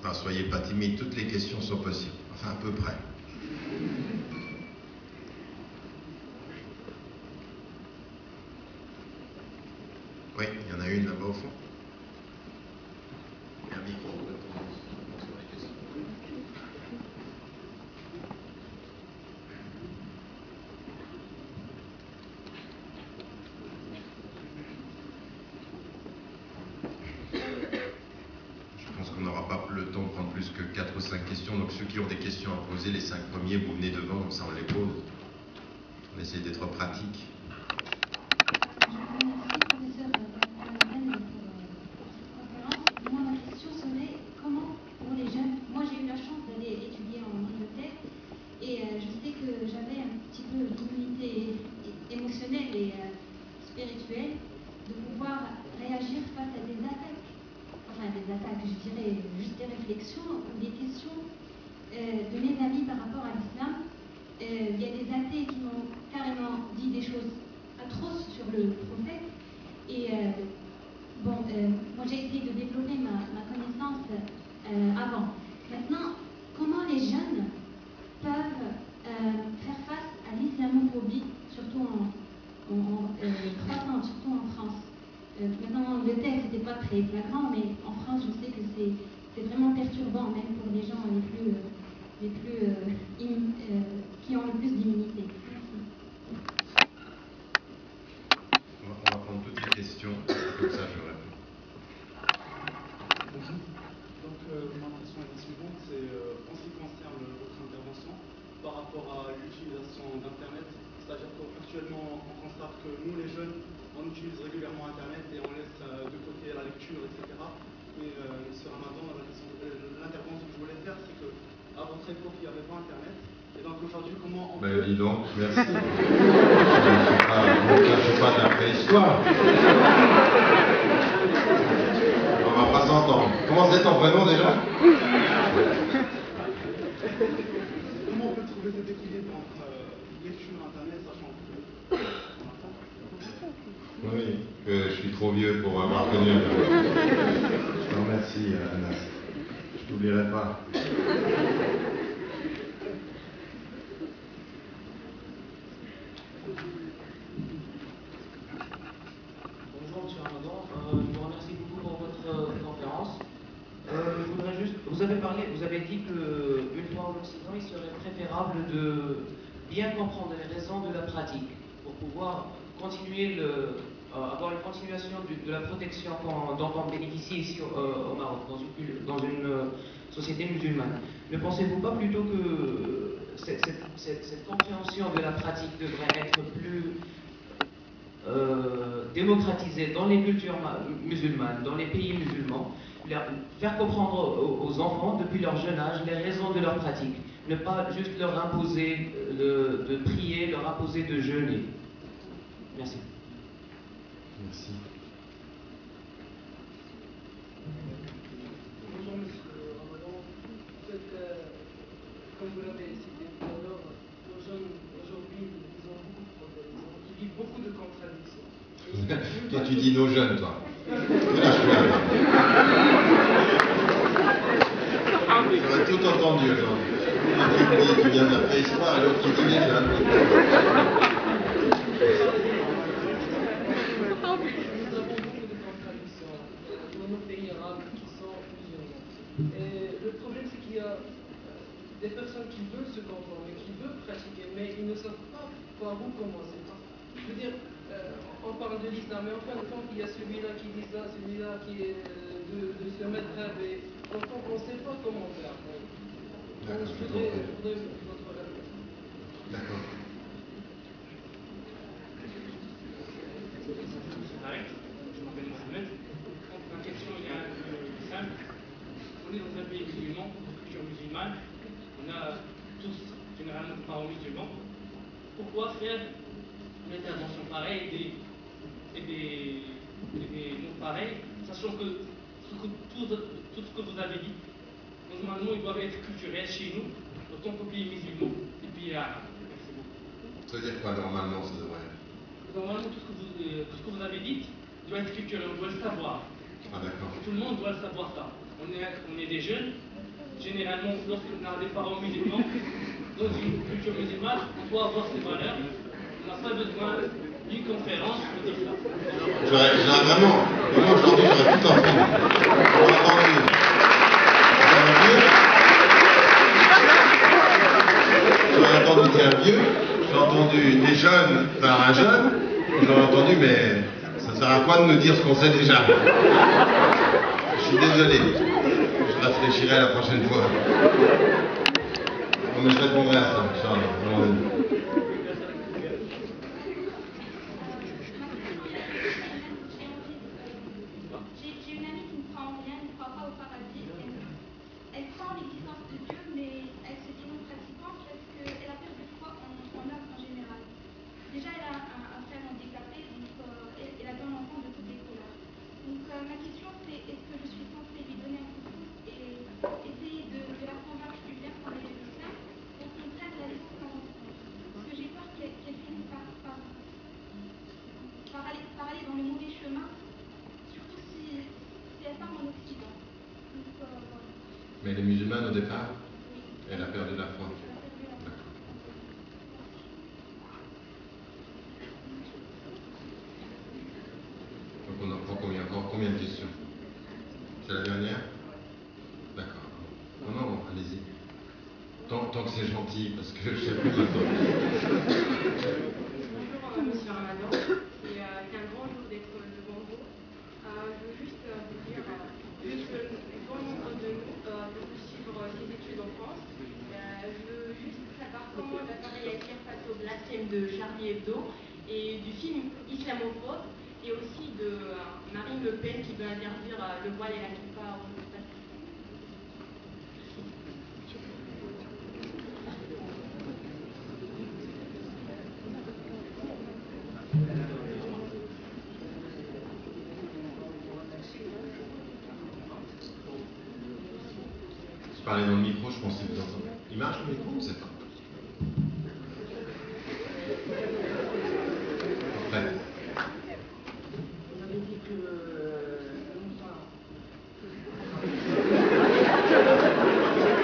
Enfin, soyez pas timide, toutes les questions sont possibles. Enfin, à peu près. Oui, il y en a une là-bas au fond. Il y a un micro. Je pense qu'on n'aura pas le temps de prendre plus que 4 ou 5 questions. Donc ceux qui ont des questions à poser, les 5 premiers, vous venez devant, comme ça on les pose. On essaie d'être pratique. Spirituelle, de pouvoir réagir face à des attaques, je dirais juste des réflexions ou des questions de mes amis par rapport à l'islam. Il y a des athées qui m'ont carrément dit des choses atroces sur le prophète. Et moi j'ai essayé de développer ma connaissance avant. Maintenant, comment les jeunes peuvent faire face à l'islamophobie, surtout croissante, surtout en France. Maintenant, en Angleterre, c'était pas très flagrant, mais en France, je sais que c'est vraiment perturbant, même pour les gens qui ont le plus d'immunité. On va prendre toutes les questions, comme ça je réponds. Bonjour. Donc, ma question est la suivante, c'est en ce qui concerne votre intervention par rapport à l'utilisation d'Internet. C'est-à-dire qu'actuellement, on constate que nous, les jeunes, on utilise régulièrement Internet et on laisse de côté la lecture, etc. Mais sur Ramadan, l'intervention que je voulais faire, c'est qu'à votre époque, il n'y avait pas Internet. Et donc aujourd'hui, comment on peut... Dis donc, merci. Je ne suis pas de la préhistoire. On va pas s'entendre. Comment c'est ton prénom déjà? Comment on peut trouver cet équilibre entre lecture Internet, sachant que... Oui, que je suis trop vieux pour avoir connu Internet. Je te remercie, Anas. Je t'oublierai pas. Bonjour M. Ramadan, je vous remercie beaucoup pour votre conférence. Je voudrais juste, vous avez dit qu'une fois en Occident, il serait préférable de bien comprendre les raisons de la pratique pour pouvoir continuer avoir une continuation de la protection dont on bénéficie ici au Maroc, dans une société musulmane. Ne pensez-vous pas plutôt que cette compréhension de la pratique devrait être plus démocratisée dans les cultures musulmanes, dans les pays musulmans, faire comprendre aux enfants depuis leur jeune âge les raisons de leur pratique, ne pas juste leur imposer de prier, leur imposer de jeûner. Merci. Merci. Bonjour Monsieur Ramadan. En fait, comme vous l'avez cité tout à l'heure, nos jeunes aujourd'hui, ils ont beaucoup de problèmes, ils vivent beaucoup de contradictions. Toi, tu dis nos jeunes, toi. J'aurais tout entendu aujourd'hui. Tu viens de la préhistoire et l'autre qui dit les jeunes. Et le problème, c'est qu'il y a des personnes qui veulent se conformer, qui veulent pratiquer, mais ils ne savent pas par où commencer. Je veux dire, on parle de l'islam, mais en fin de compte, il y a celui-là qui dit ça, celui-là qui est de se mettre et donc on ne sait pas comment faire. Donc, je voudrais votre réponse. D'accord. Je m'appelle Mohamed. Ma question est un peu simple. On est dans un pays musulman, de culture musulmane. On a tous généralement des parents musulmans. Pourquoi faire une intervention pareille et des mots pareils, sachant que tout ce que vous avez dit, normalement, ils doivent être culturels chez nous, autant qu'au pays musulman et puis arabe. Merci beaucoup. Ça veut dire quoi, normalement, ça devrait être? Normalement, tout ce que vous avez dit doit être culturel, on doit le savoir. Ah, d'accord. Tout le monde doit le savoir ça. On est des jeunes, généralement, lorsqu'on a des parents musulmans, dans une culture musulmane, on doit avoir ces valeurs. On n'a pas besoin d'une conférence pour dire ça. J'aurais vraiment aujourd'hui, j'aurais tout entendu. J'aurais entendu un vieux, j'ai entendu des jeunes par un jeune, j'aurais entendu, mais ça sert à quoi de nous dire ce qu'on sait déjà? Je suis désolé, je réfléchirai la prochaine fois. Non, mais je répondrai à ça, Inch'Allah. J'ai une amie qui ne croit en rien, ne croit pas au paradis. Elle croit en l'existence de Dieu, mais elle se dit non pratiquante parce qu'elle a perdu foi en œuvre en général. Déjà, elle a un frère handicapé, donc elle a un enfant de toutes les couleurs. Donc ma question c'est, est-ce que je suis censée lui donner un coup de pouce et essayer de la convaincre du bien pour les l'islam pour qu'on prenne la leçon dans mon compte? Parce que j'ai peur qu'elle finisse par aller dans le mauvais chemin, surtout si elle part en Occident. Donc, voilà. Mais les musulmanes au départ, Oui. elle a perdu la foi. Elle a perdu la foi. D'accord. Donc on en prend encore combien de questions? C'est la dernière? D'accord. Non, allez-y. Tant que c'est gentil, parce que je sais plus maintenant. Bonjour Monsieur Ramadan, c'est un grand jour d'être devant vous. Je veux juste vous dire, vu que bon nombre de nous de suivre ses études en France, je veux juste savoir comment l'appareil réagir face au blasphème de Charlie Hebdo et du film islamophobe et aussi de Marine Le Pen qui veut interdire le voile et la kippa aux Palestiniens. Je parlais dans le micro, je pensais que vous entendez. Il marche le micro ou c'est pas? Après. Vous avez dit que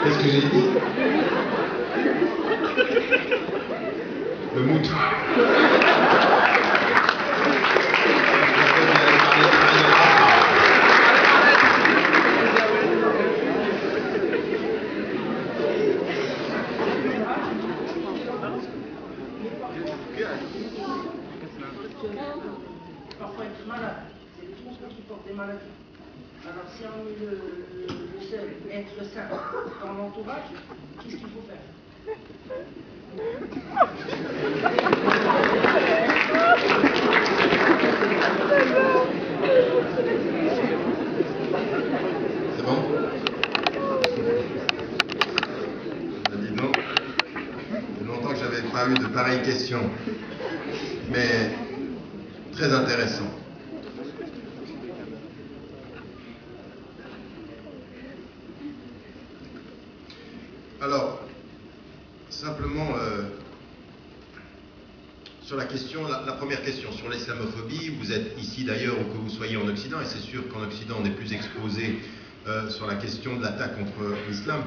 Qu'est-ce que j'ai dit? Le mouton. parfois être malade, c'est le trouble qui porte des maladies. Alors si on est le seul être sain dans l'entourage, qu'est-ce qu'il faut faire? C'est bon? Dis donc, ça fait longtemps que j'avais pas eu de pareilles questions, mais très intéressant. Alors, simplement, sur la question, la première question sur l'islamophobie, vous êtes ici d'ailleurs ou que vous soyez en Occident, et c'est sûr qu'en Occident on est plus exposé sur la question de l'attaque contre l'islam.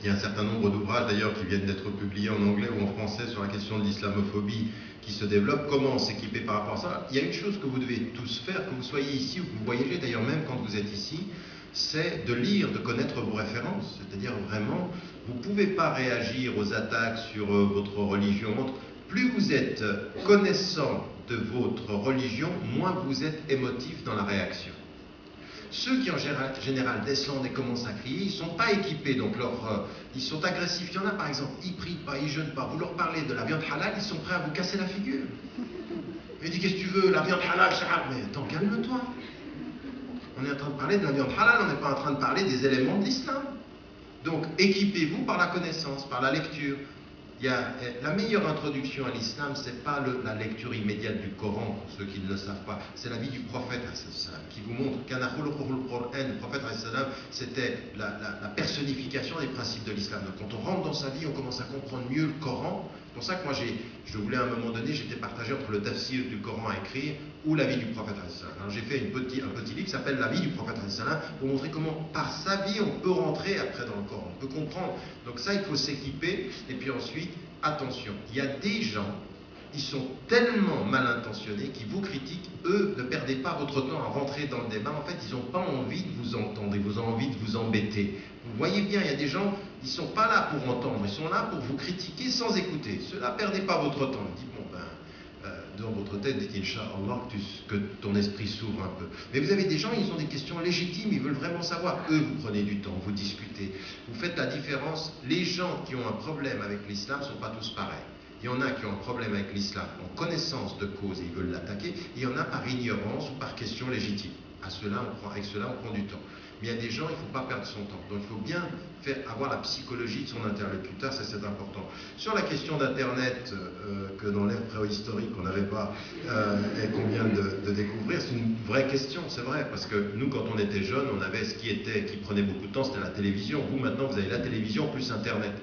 Il y a un certain nombre d'ouvrages d'ailleurs qui viennent d'être publiés en anglais ou en français sur la question de l'islamophobie qui se développe, comment s'équiper par rapport à ça. Il y a une chose que vous devez tous faire, que vous soyez ici ou que vous voyagez d'ailleurs même quand vous êtes ici, c'est de lire, de connaître vos références. C'est-à-dire vraiment, vous ne pouvez pas réagir aux attaques sur votre religion. Plus vous êtes connaissant de votre religion, moins vous êtes émotif dans la réaction. Ceux qui en général descendent et commencent à crier, ils ne sont pas équipés, donc ils sont agressifs. Il y en a par exemple, ils prient pas, ils jeûnent pas. Vous leur parlez de la viande halal, ils sont prêts à vous casser la figure. Ils disent qu'est-ce que tu veux, la viande halal, c'est halal. Mais attends, calme-toi. On est en train de parler de la viande halal, on n'est pas en train de parler des éléments de l'islam. Donc équipez-vous par la connaissance, par la lecture. La meilleure introduction à l'islam, c'est pas la lecture immédiate du Coran, pour ceux qui ne le savent pas, c'est la vie du prophète qui vous montre le prophète c'était la personnification des principes de l'islam. Donc quand on rentre dans sa vie, on commence à comprendre mieux le Coran, C'est pour ça que moi, je voulais à un moment donné, j'étais partagé entre le tafsir du Coran à écrire ou la vie du prophète. Alors j'ai fait un petit livre qui s'appelle La vie du prophète pour montrer comment, par sa vie, on peut rentrer après dans le Coran, on peut comprendre. Donc ça, il faut s'équiper. Et puis ensuite, attention, il y a des gens, ils sont tellement mal intentionnés qu'ils vous critiquent. Eux, ne perdez pas votre temps à rentrer dans le débat. En fait, ils n'ont pas envie de vous entendre, ils ont envie de vous embêter. Vous voyez bien, il y a des gens, ils ne sont pas là pour entendre, ils sont là pour vous critiquer sans écouter. Ceux-là, perdez pas votre temps. Dites, bon ben, dans votre tête, dites Inch'Allah que ton esprit s'ouvre un peu. Mais vous avez des gens, ils ont des questions légitimes, ils veulent vraiment savoir. Eux, vous prenez du temps, vous discutez. Vous faites la différence. Les gens qui ont un problème avec l'islam ne sont pas tous pareils. Il y en a qui ont un problème avec l'islam en connaissance de cause et ils veulent l'attaquer. Il y en a par ignorance ou par question légitime. Avec cela, on prend du temps. Mais il y a des gens, il ne faut pas perdre son temps. Donc il faut bien avoir la psychologie de son interlocuteur, ça c'est important. Sur la question d'Internet, que dans l'ère préhistorique on n'avait pas et qu'on vient de découvrir, c'est une vraie question, c'est vrai. Parce que nous, quand on était jeunes, on avait ce qui prenait beaucoup de temps, c'était la télévision. Vous, maintenant, vous avez la télévision plus Internet.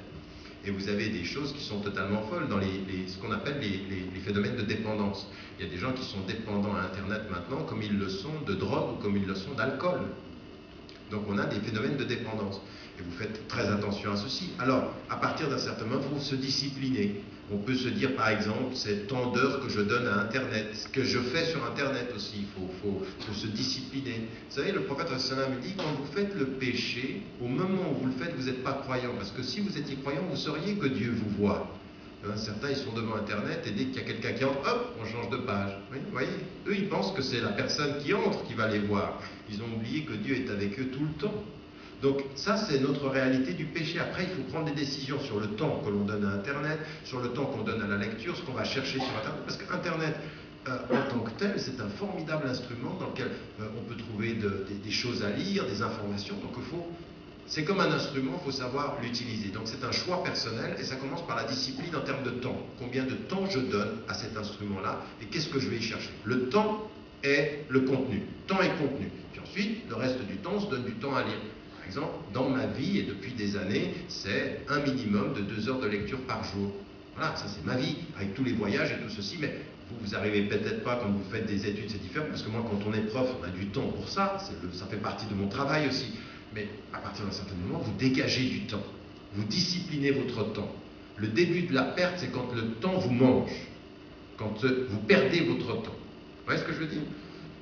Et vous avez des choses qui sont totalement folles dans ce qu'on appelle les phénomènes de dépendance. Il y a des gens qui sont dépendants à Internet maintenant, comme ils le sont de drogue ou comme ils le sont d'alcool. Donc on a des phénomènes de dépendance. Et vous faites très attention à ceci. Alors, à partir d'un certain moment, il faut se discipliner. On peut se dire, par exemple, c'est tant d'heures que je donne à Internet, ce que je fais sur Internet aussi. Il faut se discipliner. Vous savez, le prophète sallam dit, quand vous faites le péché, au moment où vous le faites, vous n'êtes pas croyant. Parce que si vous étiez croyant, vous sauriez que Dieu vous voit. Certains, ils sont devant Internet et dès qu'il y a quelqu'un qui entre, hop, on change de page. Oui, vous voyez, eux, ils pensent que c'est la personne qui entre qui va les voir. Ils ont oublié que Dieu est avec eux tout le temps. Donc ça, c'est notre réalité du péché. Après, il faut prendre des décisions sur le temps que l'on donne à Internet, sur le temps qu'on donne à la lecture, ce qu'on va chercher sur Internet. Parce qu'Internet, en tant que tel, c'est un formidable instrument dans lequel on peut trouver des choses à lire, des informations. Donc c'est comme un instrument, il faut savoir l'utiliser. Donc c'est un choix personnel et ça commence par la discipline en termes de temps. Combien de temps je donne à cet instrument-là et qu'est-ce que je vais y chercher? Le temps est le contenu. Temps et contenu. Puis ensuite, le reste du temps, on se donne du temps à lire. Par exemple, dans ma vie et depuis des années, c'est un minimum de 2 heures de lecture par jour. Voilà, ça c'est ma vie, avec tous les voyages et tout ceci, mais vous n'arrivez peut-être pas quand vous faites des études, c'est différent, parce que moi quand on est prof, on a du temps pour ça, ça fait partie de mon travail aussi. Mais à partir d'un certain moment, vous dégagez du temps, vous disciplinez votre temps. Le début de la perte, c'est quand le temps vous mange, quand vous perdez votre temps. Vous voyez ce que je veux dire?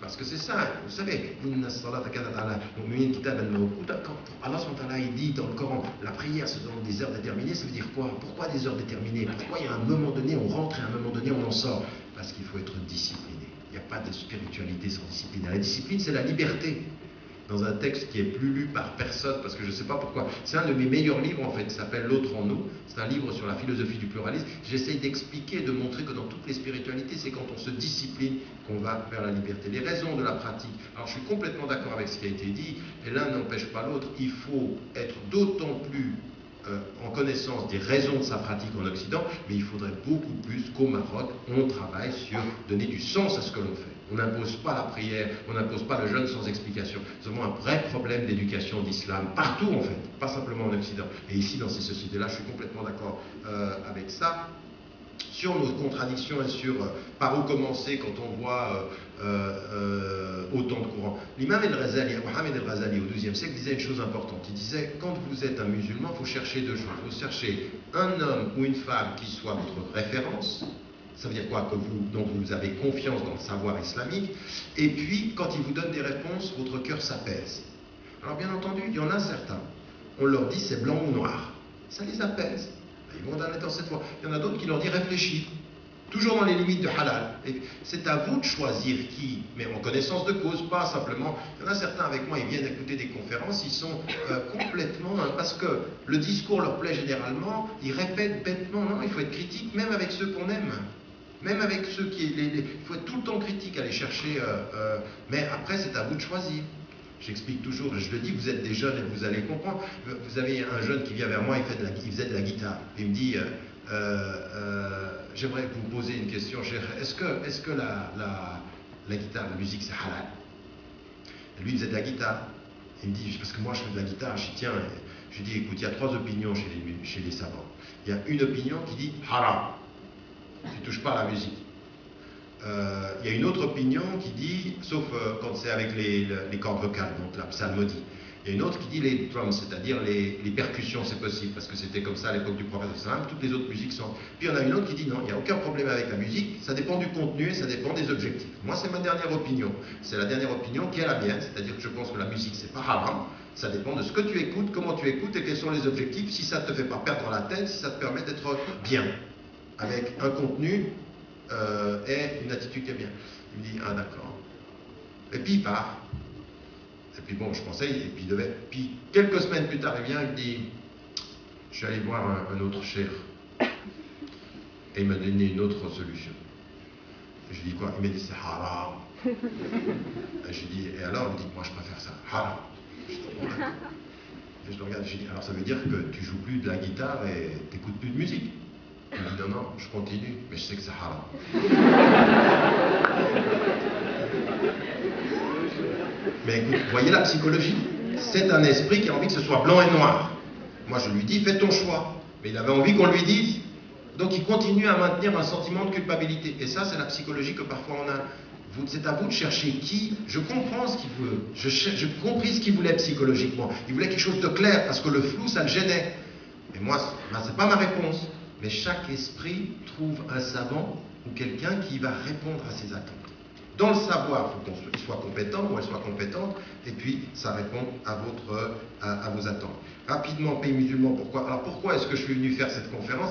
Parce que c'est ça, vous savez, quand Allah il dit dans le Coran, la prière se demande des heures déterminées, ça veut dire quoi? Pourquoi des heures déterminées? Pourquoi il y a un moment donné on rentre et à un moment donné on en sort? Parce qu'il faut être discipliné. Il n'y a pas de spiritualité sans discipline. La discipline, c'est la liberté. Dans un texte qui est plus lu par personne, parce que je ne sais pas pourquoi. C'est un de mes meilleurs livres en fait, il s'appelle L'autre en nous. C'est un livre sur la philosophie du pluralisme. J'essaye d'expliquer, de montrer que dans toutes les spiritualités, c'est quand on se discipline qu'on va vers la liberté. Les raisons de la pratique. Alors je suis complètement d'accord avec ce qui a été dit, et l'un n'empêche pas l'autre. Il faut être d'autant plus en connaissance des raisons de sa pratique en Occident, mais il faudrait beaucoup plus qu'au Maroc, on travaille sur donner du sens à ce que l'on fait. On n'impose pas la prière, on n'impose pas le jeûne sans explication. C'est vraiment un vrai problème d'éducation d'islam, partout en fait, pas simplement en Occident. Et ici, dans ces sociétés-là, je suis complètement d'accord avec ça. Sur nos contradictions et sur par où commencer quand on voit autant de courants. L'imam el-Ghazali, Mohammed el-Ghazali, au XIIe siècle, disait une chose importante. Il disait, quand vous êtes un musulman, il faut chercher 2 choses. Il faut chercher un homme ou une femme qui soit votre référence. Ça veut dire quoi? Dont vous avez confiance dans le savoir islamique. Et puis, quand il vous donne des réponses, votre cœur s'apaise. Alors bien entendu, il y en a certains. On leur dit c'est blanc ou noir. Ça les apaise. Ils vont dans cette voie. Il y en a d'autres qui leur disent réfléchis. Toujours dans les limites de halal. C'est à vous de choisir qui, mais en connaissance de cause, pas simplement. Il y en a certains avec moi, ils viennent écouter des conférences, ils sont complètement, parce que le discours leur plaît généralement, ils répètent bêtement, non, il faut être critique même avec ceux qu'on aime. Même avec ceux qui... Il faut être tout le temps critique, aller chercher... mais après, c'est à vous de choisir. J'explique toujours, je le dis, vous êtes des jeunes et vous allez comprendre. Vous avez un jeune qui vient vers moi, il faisait de la guitare. Il me dit, j'aimerais vous poser une question, est-ce que la guitare, la musique, c'est halal? Et lui, il faisait de la guitare. Il me dit, parce que moi, je fais de la guitare, je dis, tiens, je lui dis, écoute, il y a 3 opinions chez les savants. Il y a une opinion qui dit haram. tu touches pas à la musique. Il y a une autre opinion qui dit, sauf quand c'est avec les cordes vocales, donc la psalmodie, il y a une autre qui dit les drums, c'est-à-dire les percussions, c'est possible, parce que c'était comme ça à l'époque du prophète sallam, toutes les autres musiques sont... Puis il y en a une autre qui dit non, il n'y a aucun problème avec la musique, ça dépend du contenu et ça dépend des objectifs. Moi, c'est ma dernière opinion. C'est la dernière opinion qui est la mienne, c'est-à-dire que je pense que la musique, c'est pas haram, ça dépend de ce que tu écoutes, comment tu écoutes et quels sont les objectifs, si ça ne te fait pas perdre la tête, si ça te permet d'être bien, avec un contenu et une attitude qui est bien. Il me dit, ah d'accord. Et puis il part. Et puis bon, je conseille, et puis il devait. Puis quelques semaines plus tard, il vient, il me dit, je suis allé voir un autre cher. Et il m'a donné une autre solution. Et je lui dis quoi? Il m'a dit, c'est haram. Et je lui dis, et alors? Il me dit, moi je préfère ça, haram. Je dis, bon, et je le regarde, je lui dis, alors ça veut dire que tu joues plus de la guitare et tu n'écoutes plus de musique? Il me dit, non, non, je continue, mais je sais que c'est haram. Mais écoute, voyez la psychologie? C'est un esprit qui a envie que ce soit blanc et noir. Moi, je lui dis, fais ton choix. Mais il avait envie qu'on lui dise. Donc, il continue à maintenir un sentiment de culpabilité. Et ça, c'est la psychologie que parfois on a. C'est à vous de chercher qui. Je comprends ce qu'il veut. J'ai compris ce qu'il voulait psychologiquement. Il voulait quelque chose de clair, parce que le flou, ça le gênait. Et moi, c'est pas ma réponse. Mais chaque esprit trouve un savant ou quelqu'un qui va répondre à ses attentes. Dans le savoir, il faut qu'il soit compétent ou elle soit compétente, et puis ça répond à vos attentes. Rapidement, pays musulman, pourquoi? Alors pourquoi est-ce que je suis venu faire cette conférence?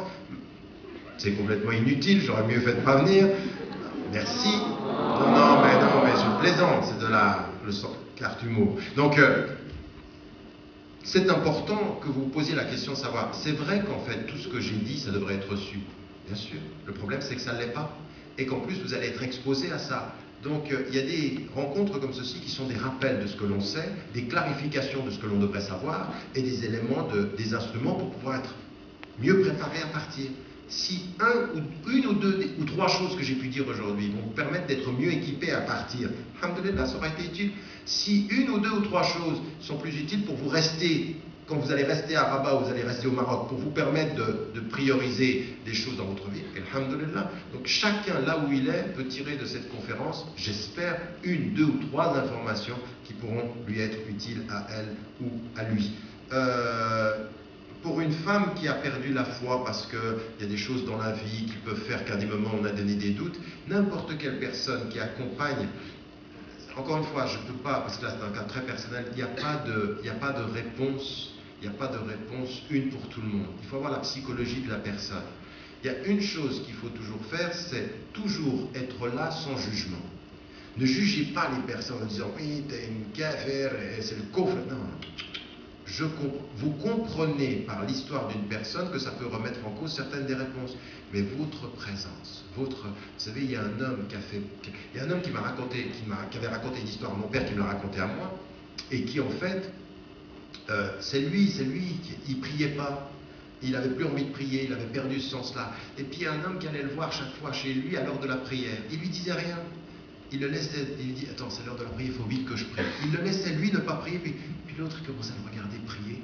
C'est complètement inutile, j'aurais mieux fait de ne pas venir. Merci. Non, mais je plaisante, c'est de le carte humour. Donc, c'est important que vous vous posiez la question de savoir, c'est vrai qu'en fait, tout ce que j'ai dit, ça devrait être reçu. Bien sûr. Le problème, c'est que ça ne l'est pas. Et qu'en plus, vous allez être exposé à ça. Donc, il y a des rencontres comme ceci qui sont des rappels de ce que l'on sait, des clarifications de ce que l'on devrait savoir, et des éléments, des instruments pour pouvoir être mieux préparé à partir. Si une ou deux ou trois choses que j'ai pu dire aujourd'hui vont vous permettre d'être mieux équipé à partir, alhamdoulilah, ça aura été utile. Si une ou deux ou trois choses sont plus utiles pour vous rester, quand vous allez rester à Rabat ou vous allez rester au Maroc, pour vous permettre de prioriser des choses dans votre vie, alhamdoulilah. Donc chacun, là où il est, peut tirer de cette conférence, j'espère, une, deux ou trois informations qui pourront lui être utiles à elle ou à lui. Pour une femme qui a perdu la foi parce qu'il y a des choses dans la vie qui peuvent faire qu'à des moments on a donné des doutes, n'importe quelle personne qui accompagne, encore une fois, je ne peux pas, parce que là c'est un cas très personnel, il n'y a pas de réponse, il n'y a pas de réponse une pour tout le monde. Il faut avoir la psychologie de la personne. Il y a une chose qu'il faut toujours faire, c'est toujours être là sans jugement. Ne jugez pas les personnes en disant « oui, t'es une kafir, c'est le kofr ». Non. Vous comprenez par l'histoire d'une personne que ça peut remettre en cause certaines des réponses, mais votre présence, vous savez, il y a un homme qui avait raconté une histoire à mon père, qui me l'a raconté à moi, et qui en fait, c'est lui, il priait pas, il avait plus envie de prier, il avait perdu ce sens-là, et puis il y a un homme qui allait le voir chaque fois chez lui à l'heure de la prière, il lui disait rien. Il le laissait, il lui dit, attends, c'est l'heure de la prière, il faut vite que je prie. Il le laissait, lui, ne pas prier, puis l'autre commençait à le regarder prier.